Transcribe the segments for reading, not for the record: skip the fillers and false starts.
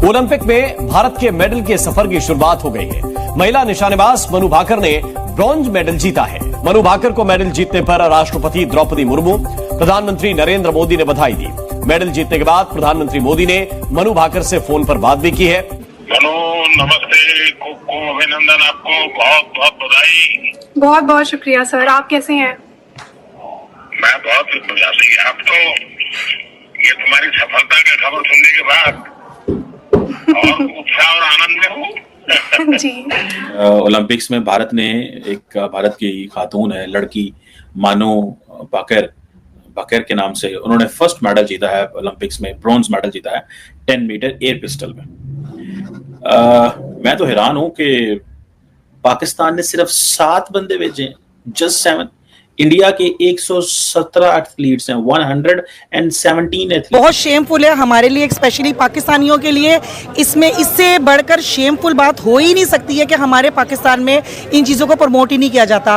Olympic में भारत के medal के सफर की शुरुआत हो गई है। महिला निशानेबाज मनु भाकर ने ब्रॉन्ज मेडल जीता है। मनु भाकर को मेडल जीतने पर राष्ट्रपति द्रौपदी मुर्मू, प्रधानमंत्री नरेंद्र मोदी ने बधाई दी। मेडल जीतने के बाद प्रधानमंत्री मोदी ने मनु भाकर से फोन पर बात भी की है। मनु नमस्ते, खूब अभिनंदन, आपको बहुत बहुत बधाई। बहुत बहुत शुक्रिया सर, आप कैसे हैं? मैं बहुत मजा से, आप तो ये तुम्हारी सफलता की खबर सुनने के बाद और उत्साह और आनंद में हूँ। जी। ओलंपिक्स में भारत ने एक भारत की खातून है, लड़की मानो भाकर के नाम से, उन्होंने फर्स्ट मेडल जीता है ओलंपिक्स में, ब्रॉन्ज मेडल जीता है 10 मीटर एयर पिस्टल में। मैं तो हैरान हूं कि पाकिस्तान ने सिर्फ 7 बंदे भेजे, जस्ट 7। इंडिया के 117 एथलीट्स हैं, 117 एथलीट्स। बहुत शेमफुल है हमारे लिए, स्पेशली पाकिस्तानियों के लिए। इसमें इससे बढ़कर शेमफुल बात हो ही नहीं सकती है कि हमारे पाकिस्तान में इन चीज़ों को प्रमोट ही नहीं किया जाता।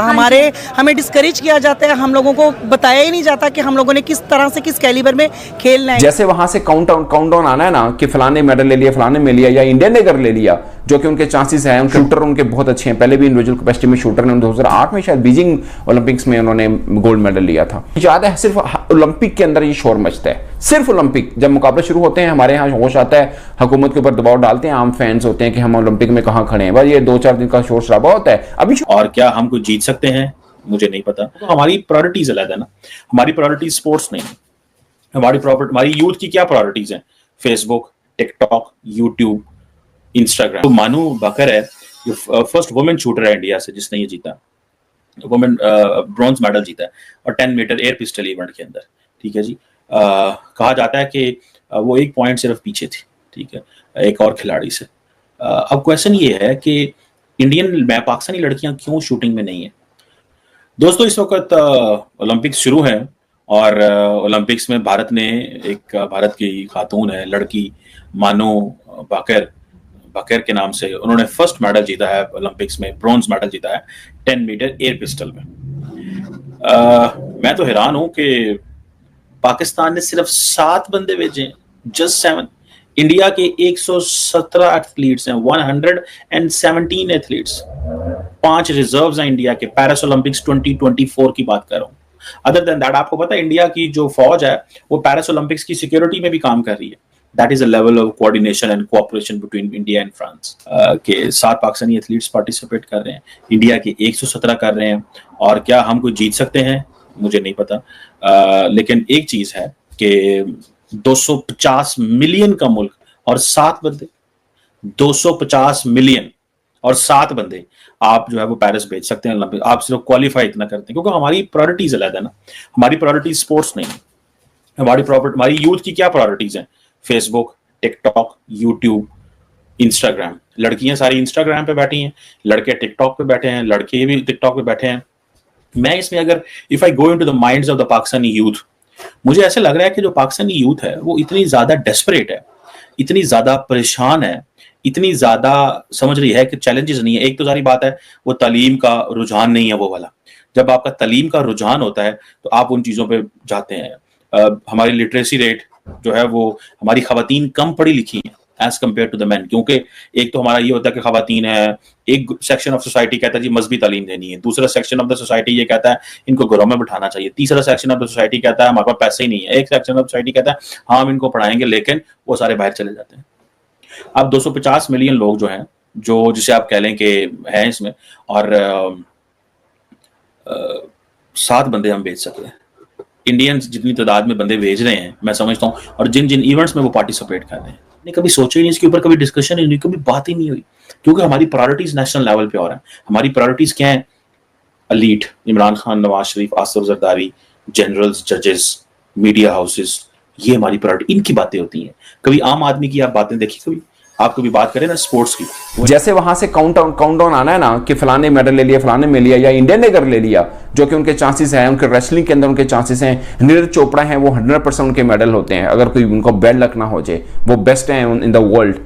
हमें डिस्करेज किया जाता है, हम लोगों को बताया ही नहीं जाता कि हम लोगों ने किस तरह से, किस कैलिबर में खेलना है। जैसे वहां से काउंटडाउन आना है ना कि फलाने मेडल ले लिया, फलाने में लिया, या इंडिया ने कर ले लिया, जो कि उनके चांसेस हैं। उनके शूटर उनके बहुत अच्छे हैं, पहले भी इंडिविजुअल कैपेसिटी में शूटर ने 2008 में शायद बीजिंग ओलंपिक्स में उन्होंने गोल्ड मेडल लिया था। याद है, सिर्फ ओलंपिक के अंदर ये शोर मचता है, सिर्फ ओलंपिक। जब मुकाबले शुरू होते हैं हमारे यहाँ होश आता है, हुकूमत के ऊपर दबाव डालते हैं, आम फैंस होते हैं कि हम ओलंपिक में कहाँ खड़े हैं, बस ये 2-4 दिन का शोर शराबा होता है। अभी और क्या हम कुछ जीत सकते हैं, मुझे नहीं पता। तो हमारी प्रायोरिटीज अलग है ना, हमारी प्रायोरिटीज स्पोर्ट्स नहीं है। हमारी यूथ की क्या प्रायोरिटीज हैं? Facebook, TikTok, YouTube, Instagram. तो मानु भाकर है, फर्स्ट वुमेन शूटर है इंडिया से जिसने ये जीता, वुमेन ब्रॉन्ज मेडल जीता है, और 10 मीटर एयर पिस्टल इवेंट के अंदर। ठीक है जी। कहा जाता है कि वो 1 पॉइंट सिर्फ पीछे थी, ठीक है, एक और खिलाड़ी से। अब क्वेश्चन ये है कि पाकिस्तानी लड़कियां क्यों शूटिंग में नहीं है? दोस्तों, इस वक्त ओलंपिक्स शुरू है और ओलंपिक्स में भारत ने एक भारत की खातून है, लड़की मानो भाकर के नाम से, उन्होंने फर्स्ट मेडल जीता है ओलंपिक्स में, ब्रॉन्ज मेडल जीता है 10 मीटर एयर पिस्टल में। मैं तो हैरान हूं कि पाकिस्तान ने सिर्फ 7 बंदे भेजे, जस्ट 7। इंडिया के 117 एथलीट्स हैं, 117 एथलीट्स। 5 रिजर्व्स हैं इंडिया के। पेरिस ओलंपिक्स 2024 की बात कर रहा हूं। अदर देन दैट, आपको पता है इंडिया की जो फौज है वो पेरिस ओलंपिक्स की सिक्योरिटी में भी काम कर रही है। That is a level of coordination and cooperation between India and France. के 7 पाकिस्तानी एथलीट्स पार्टिसिपेट कर रहे हैं, इंडिया के 117 कर रहे हैं। और क्या हम कुछ जीत सकते हैं, मुझे नहीं पता। लेकिन एक चीज है कि 250 मिलियन का मुल्क और 7 बंदे, 250 मिलियन और 7 बंदे आप जो है वो पेरिस भेज सकते हैं ओलंपिक। आप सिर्फ क्वालिफाई इतना करते हैं क्योंकि हमारी प्रायोरिटीज अलग है ना। हमारी प्रायोरिटीज स्पोर्ट्स नहीं है। हमारी यूथ की क्या प्रायोरिटीज हैं? Facebook, TikTok, YouTube, Instagram. लड़कियां सारी इंस्टाग्राम पे बैठी हैं, लड़के टिकटॉक पे बैठे हैं, लड़के भी टिकटॉक पे बैठे हैं। मैं इसमें अगर if I go into the minds of the Pakistani youth, मुझे ऐसे लग रहा है कि जो पाकिस्तानी यूथ है वो इतनी ज्यादा डेस्परेट है, इतनी ज्यादा परेशान है, इतनी ज्यादा समझ रही है कि चैलेंजेस नहीं है। एक तो सारी बात है वो तालीम का रुझान नहीं है वो वाला। जब आपका तालीम का रुझान होता है तो आप उन चीजों पे जाते हैं। हमारी लिटरेसी रेट जो है वो, हमारी खवातीन कम पढ़ी लिखी हैं as compare to the man. क्योंकि एक तो हमारा ये होता है कि खवातीन है, एक सेक्शन ऑफ सोसाइटी कहता है जी मजहबी तालीम देनी है, दूसरा सेक्शन ऑफ द सोसाइटी ये कहता है इनको घरों में बिठाना चाहिए, तीसरा सेक्शन ऑफ द सोसाइटी कहता है हमारे पास पैसे ही नहीं है, एक सेक्शन ऑफ सोसाइटी कहता है हाँ हम इनको पढ़ाएंगे, लेकिन वो सारे बाहर चले जाते हैं। अब 250 मिलियन लोग जो हैं, जो जिसे आप कह लें कि हैं इसमें, और 7 बंदे हम भेज सकते हैं। इंडियंस जितनी तादाद में बंदे भेज रहे हैं मैं समझता हूँ, और जिन जिन इवेंट्स में वो पार्टिसिपेट कर रहे हैं, ने कभी सोचा ही नहीं इसके ऊपर, कभी डिस्कशन ही नहीं, कभी बात ही नहीं हुई। क्योंकि हमारी प्रायोरिटीज नेशनल लेवल पे और है। हमारी प्रायोरिटीज क्या है? एलीट, इमरान खान, नवाज शरीफ, आसिफ जरदारी, जनरल्स, जजेस, मीडिया हाउसेस, ये हमारी प्रायोरिटी, इनकी बातें होती हैं। कभी आम आदमी की आप बातें देखी? कभी आप कभी बात करें ना स्पोर्ट्स की, जैसे वहां से काउंटडाउन आना है ना कि फलाने मेडल ले लिया, फलाने में लिया, या इंडिया ने कर ले लिया, जो कि उनके चांसेस हैं, उनके रेसलिंग के अंदर उनके चांसेस हैं। नीरज चोपड़ा हैं, वो 100% उनके मेडल होते हैं। अगर कोई उनको बैड लक ना हो जाए, वो बेस्ट हैं इन द वर्ल्ड।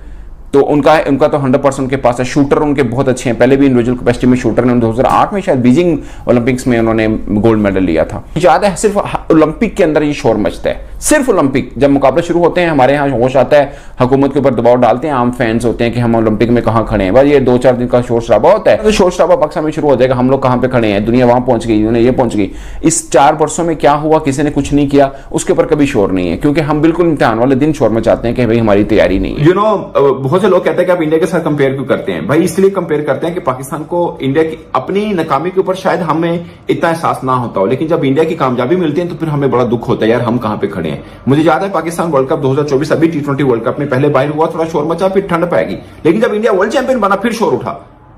तो उनका तो 100% के पास है। शूटर उनके बहुत अच्छे हैं, पहले भी इंडिविजुअल कैपेसिटी में शूटर ने 2008 में शायद बीजिंग ओलंपिक्स में उन्होंने गोल्ड मेडल लिया था। याद है, सिर्फ ओलंपिक के अंदर ये शोर मचता है, सिर्फ ओलंपिक। जब मुकाबले शुरू होते हैं हमारे यहाँ होश आता है, हुकूमत के ऊपर दबाव डालते हैं, आम फैंस होते हैं कि हम ओलंपिक में कहाँ खड़े हैं। बस ये 2-4 दिन का शोर शराबा होता है, तो शोर शराबा पाकिस्तान में शुरू हो जाएगा, हम लोग कहाँ पे खड़े हैं, दुनिया वहां पहुंच गई, दुनिया ये पहुंच गई। इस 4 वर्षों में क्या हुआ, किसी ने कुछ नहीं किया, उसके ऊपर कभी शोर नहीं है, क्योंकि हम बिल्कुल इम्तिहान वाले दिन शोर मचाते हैं कि भाई हमारी तैयारी नहीं है। बहुत से लोग कहते हैं कि आप इंडिया के साथ कंपेयर क्यों करते हैं? भाई इसलिए कंपेयर करते हैं कि पाकिस्तान को इंडिया की अपनी नाकामी के ऊपर शायद हमें इतना एहसास ना होता हो, लेकिन जब इंडिया की कामयाबी मिलती है तो फिर हमें बड़ा दुख होता है, यार हम कहां पे खड़े हैं। मुझे याद है पाकिस्तान वर्ल्ड कप 2024 अभी T20 वर्ल्ड कप में पहले बाहर हुआ, थोड़ा शोर मचा, फिर ठंड पाएगी, लेकिन जब इंडिया वर्ल्ड चैंपियन बना फिर शोर उठा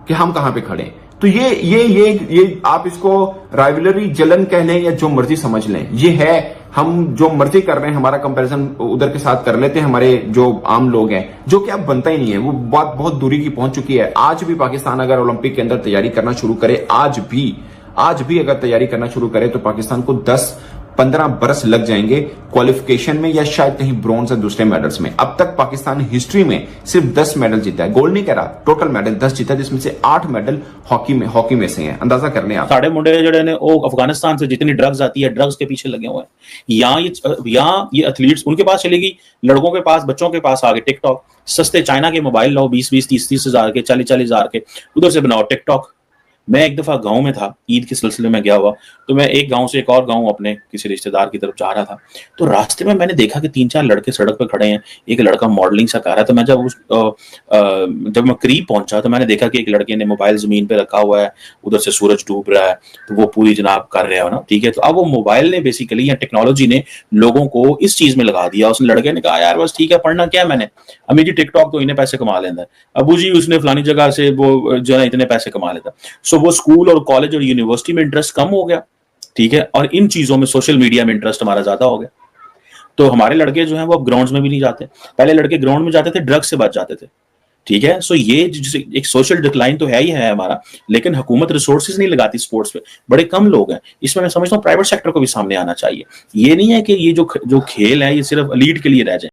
कि हम कहां पे खड़े हैं। तो ये आप इसको राइवलरी, जलन कह लें या जो मर्जी समझ लें, ये है, हम जो मर्जी कर रहे हैं, हमारा कंपैरिजन उधर के साथ कर लेते हैं, हमारे जो आम लोग हैं, जो कि अब बनता ही नहीं है, वो बात बहुत दूरी की पहुंच चुकी है। आज भी पाकिस्तान अगर ओलंपिक के अंदर तैयारी करना शुरू करे, आज भी अगर तैयारी करना शुरू करे, तो पाकिस्तान को 10-15 बरस लग जाएंगे क्वालिफिकेशन में, या शायद कहीं ब्रॉन्ज या दूसरे मेडल्स में। अब तक पाकिस्तान हिस्ट्री में सिर्फ 10 मेडल जीता है, गोल्ड नहीं कह रहा, टोटल मेडल 10 जीता है, जिसमें से 8 मेडल हॉकी में से हैं। अंदाजा करने आप साढ़े मुंडे जड़े ने वो अफगानिस्तान से जितनी ड्रग्स आती है, ड्रग्स के पीछे लगे हुए हैं। यहाँ ये एथलीट्स उनके पास चलेगी, लड़कों के पास, बच्चों के पास आगे टिकटॉक, सस्ते चाइना के मोबाइल लो 20-20, 30-30 हजार के, 40-40 हजार के, उधर से बनाओ टिकटॉक। मैं एक दफा गांव में था, ईद के सिलसिले में गया हुआ, तो मैं एक गांव से एक और गांव अपने किसी रिश्तेदार की तरफ जा रहा था, तो रास्ते में मैंने देखा कि 3-4 लड़के सड़क पे खड़े हैं, एक लड़का मॉडलिंग सा कर रहा है। तो मैं जब मैं करीब पहुंचा तो मैंने देखा कि एक लड़के ने मोबाइल जमीन पे रखा हुआ है, उधर से सूरज डूब रहा है, तो वो पूरी जनाब कर रहे हो ना, ठीक है। तो अब वो मोबाइल ने बेसिकली या टेक्नोलॉजी ने लोगों को इस चीज में लगा दिया। उस लड़के ने कहा यार बस ठीक है, पढ़ना क्या मैंने, अम्मी जी टिकटॉक तो इन्हें पैसे कमा लेता है, अबू जी उसने फलानी जगह से वो जो है इतने पैसे कमा लेता है। सो वो स्कूल और कॉलेज और यूनिवर्सिटी में इंटरेस्ट कम हो गया, ठीक है, और इन चीजों में सोशल मीडिया में इंटरेस्ट हमारा ज्यादा हो गया। तो हमारे लड़के जो हैं वो अब ग्राउंड्स में भी नहीं जाते, पहले लड़के ग्राउंड में जाते थे, ड्रग्स से बच जाते थे, ठीक है। सो ये एक सोशल डिक्लाइन तो है ही है हमारा, लेकिन हुकूमत रिसोर्सेज नहीं लगाती स्पोर्ट्स पे, बड़े कम लोग हैं। इसमें मैं समझता हूँ प्राइवेट सेक्टर को भी सामने आना चाहिए। ये नहीं है कि ये जो खेल है ये सिर्फ एलीट के लिए रह जाए।